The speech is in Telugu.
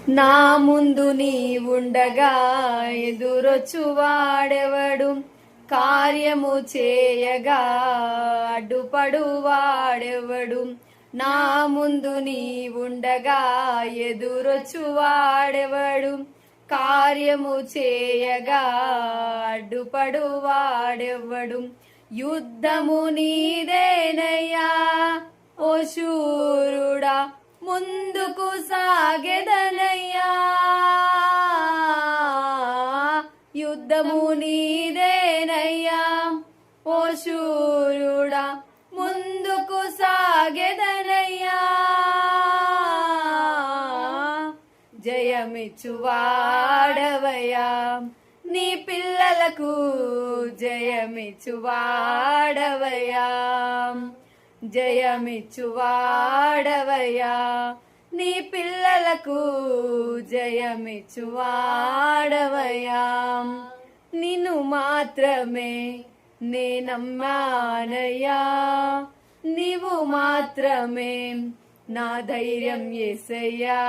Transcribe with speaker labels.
Speaker 1: నా ముందు నీ ఉండగా ఎదురొచ్చు వాడెవడు, కార్యము చేయగా అడ్డుపడు వాడెవడు. నా ముందు నీ ఉండగా ఎదురొచ్చు వాడెవడు, కార్యము చేయగా అడ్డుపడు వాడెవడు. యుద్ధము నీదేనయ్యా ఓ శూరుడా, ముందుకు సాగెదనయ్యా. యుద్ధము నీదేనయ్యా ఓ శూరుడా, ముందుకు సాగెదనయ్యా. జయమిచ్చు వాడవయ్యా, నీ పిల్లలకు జయమిచ్చు వాడవయ్యా. జయమిచ్చు వాడవయ్యా, నీ పిల్లలకు జయమిచ్చు వాడవయ్యా. నిన్ను మాత్రమే నే నమ్మానయ్యా, నీవు మాత్రమే నా ధైర్యం యేసయ్యా.